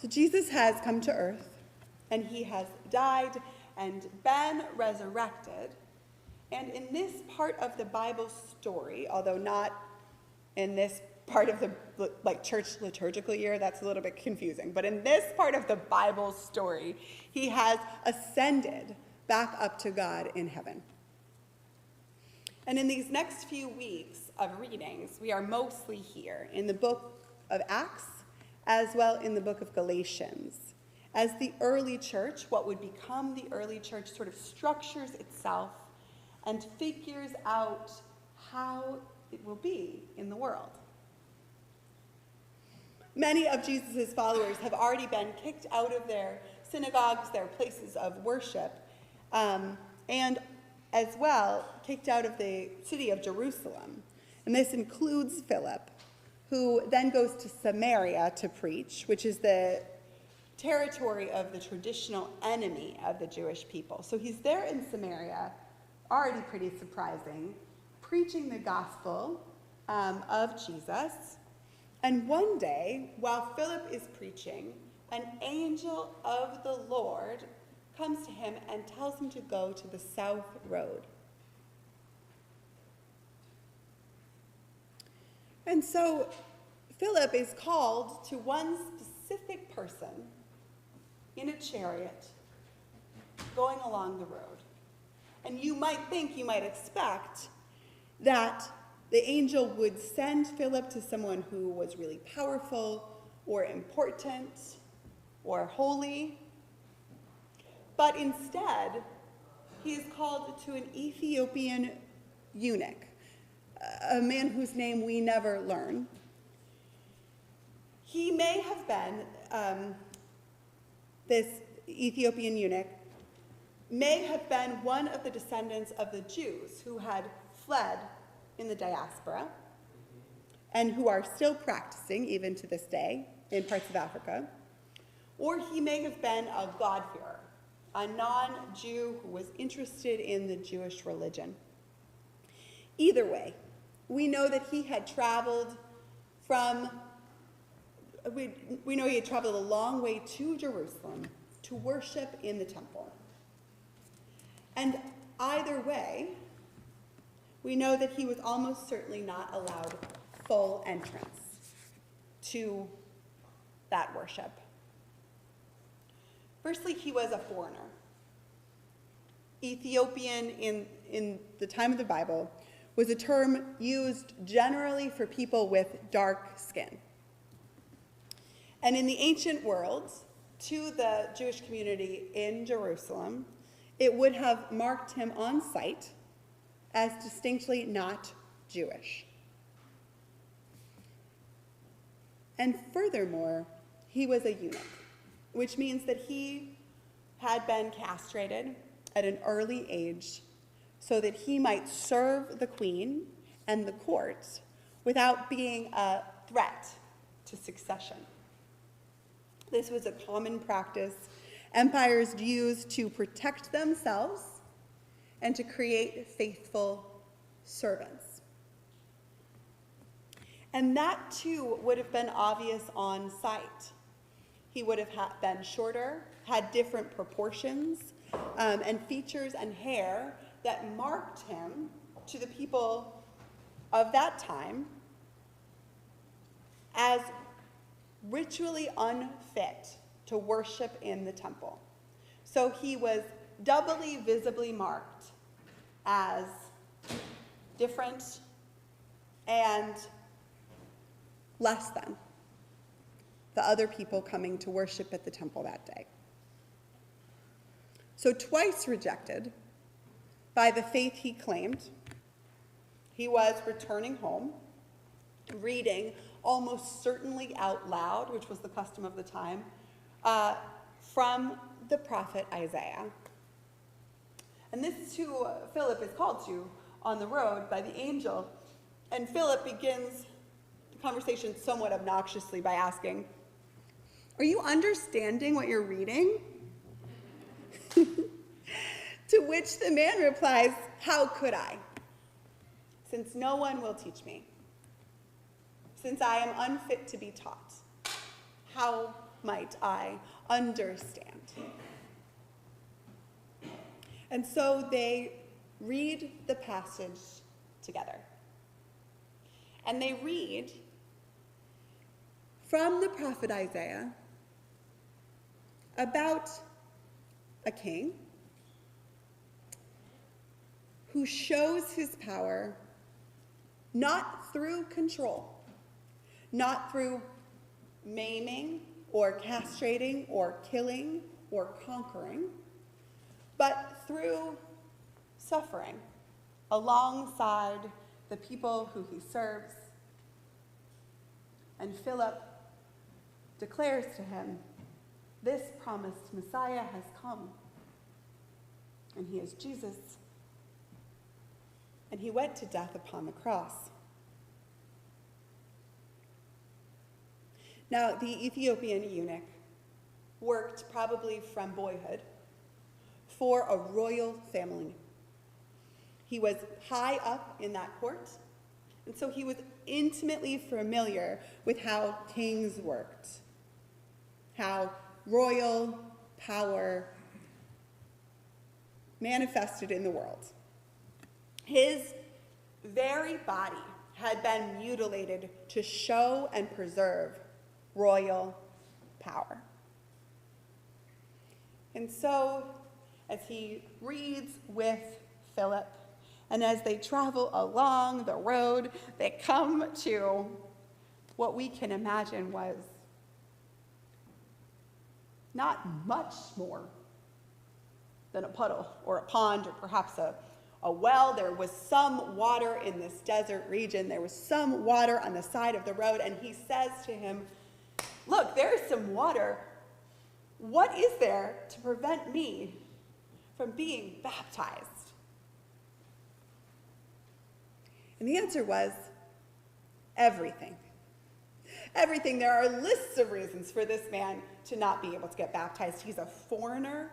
So Jesus has come to earth, and he has died and been resurrected. And in this part of the Bible story, although not in this part of the church liturgical year, that's a little bit confusing, but in this part of the Bible story, he has ascended back up to God in heaven. And in these next few weeks of readings, we are mostly here in the book of Acts, as well in the book of Galatians, as the early church, what would become the early church, sort of structures itself and figures out how it will be in the world. Many of Jesus' followers have already been kicked out of their synagogues, their places of worship, and as well kicked out of the city of Jerusalem. And this includes Phillip, who then goes to Samaria to preach, which is the territory of the traditional enemy of the Jewish people. So he's there in Samaria, already pretty surprising, preaching the gospel of Jesus. And one day, while Philip is preaching, an angel of the Lord comes to him and tells him to go to the south road. And so Philip is called to one specific person in a chariot going along the road. And you might expect that the angel would send Philip to someone who was really powerful or important or holy. But instead, he is called to an Ethiopian eunuch, a man whose name we never learn. He may have been, this Ethiopian eunuch, may have been one of the descendants of the Jews who had fled in the diaspora and who are still practicing even to this day in parts of Africa. Or he may have been a God-fearer, a non-Jew who was interested in the Jewish religion. Either way, we know that he had traveled we know he had traveled a long way to Jerusalem to worship in the temple. And either way, we know that he was almost certainly not allowed full entrance to that worship. Firstly, he was a foreigner. Ethiopian in the time of the Bible was a term used generally for people with dark skin. And in the ancient world, to the Jewish community in Jerusalem, it would have marked him on sight as distinctly not Jewish. And furthermore, he was a eunuch, which means that he had been castrated at an early age so that he might serve the queen and the court without being a threat to succession. This was a common practice empires used to protect themselves and to create faithful servants. And that too would have been obvious on sight. He would have been shorter, had different proportions, and features and hair that marked him to the people of that time as ritually unfit to worship in the temple. So he was doubly visibly marked as different and less than the other people coming to worship at the temple that day. So twice rejected by the faith he claimed, he was returning home, reading almost certainly out loud, which was the custom of the time, from the prophet Isaiah. And this is who Philip is called to on the road by the angel. And Philip begins the conversation somewhat obnoxiously by asking, "Are you understanding what you're reading?" To which the man replies, "How could I? Since no one will teach me. Since I am unfit to be taught, how might I understand? And so they read the passage together. And they read from the prophet Isaiah about a king who shows his power not through control, not through maiming or castrating or killing or conquering, but through suffering alongside the people who he serves. And Phillip declares to him, this promised Messiah has come, and he is Jesus. And he went to death upon the cross. Now, the Ethiopian eunuch worked probably from boyhood for a royal family. He was high up in that court, and so he was intimately familiar with how kings worked, how royal power manifested in the world. His very body had been mutilated to show and preserve royal power. And so, as he reads with Philip, and as they travel along the road, they come to what we can imagine was not much more than a puddle or a pond or perhaps a well. There was some water in this desert region. There was some water on the side of the road, and he says to him, look, there's some water. What is there to prevent me from being baptized? And the answer was everything. Everything. There are lists of reasons for this man to not be able to get baptized. He's a foreigner.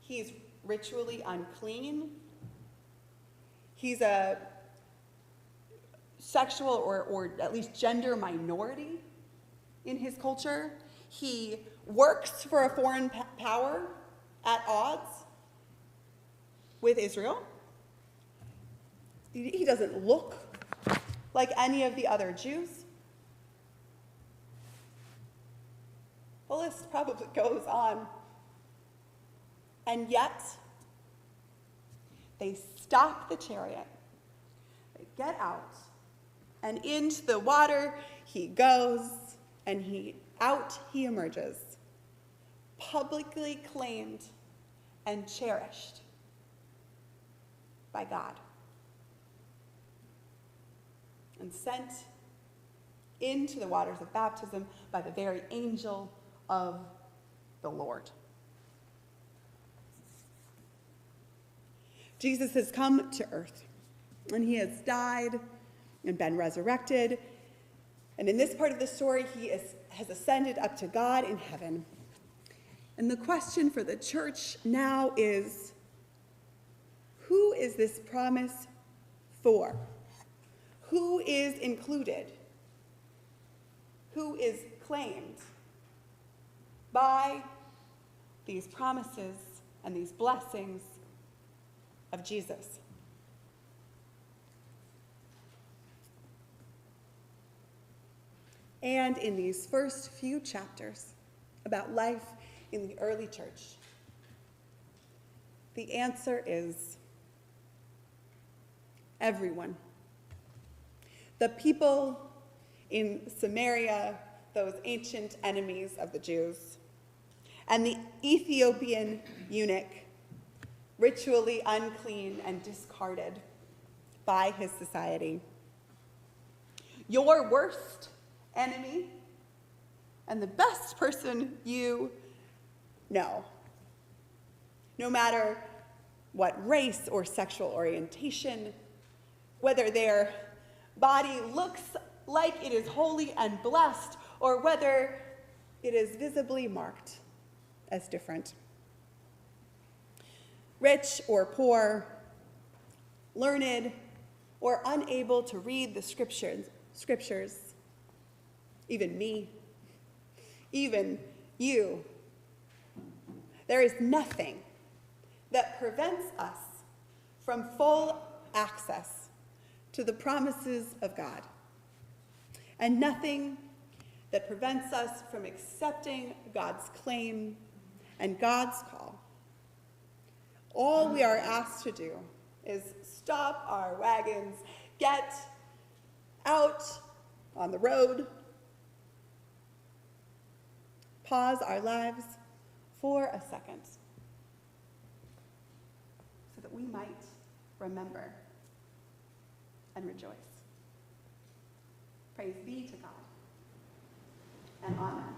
He's ritually unclean. He's a sexual or at least gender minority in his culture. He works for a foreign power at odds with Israel. He doesn't look like any of the other Jews. The list probably goes on. And yet, they stop the chariot. They get out, and into the water he goes, and out he emerges, publicly claimed and cherished by God, and sent into the waters of baptism by the very angel of the Lord. Jesus has come to earth, and he has died and been resurrected. And in this part of the story, he has ascended up to God in heaven. And the question for the church now is, who is this promise for? Who is included? Who is claimed by these promises and these blessings of Jesus? And in these first few chapters about life in the early church, the answer is everyone. The people in Samaria, those ancient enemies of the Jews, and the Ethiopian eunuch, ritually unclean and discarded by his society. Your worst enemy and the best person you know, no matter what race or sexual orientation, whether their body looks like it is holy and blessed, or whether it is visibly marked as different. Rich or poor, learned or unable to read the scriptures, even me, even you. There is nothing that prevents us from full access to the promises of God, and nothing that prevents us from accepting God's claim and God's call. All we are asked to do is stop our wagons, get out on the road, pause our lives for a second so that we might remember and rejoice. Praise be to God, and amen.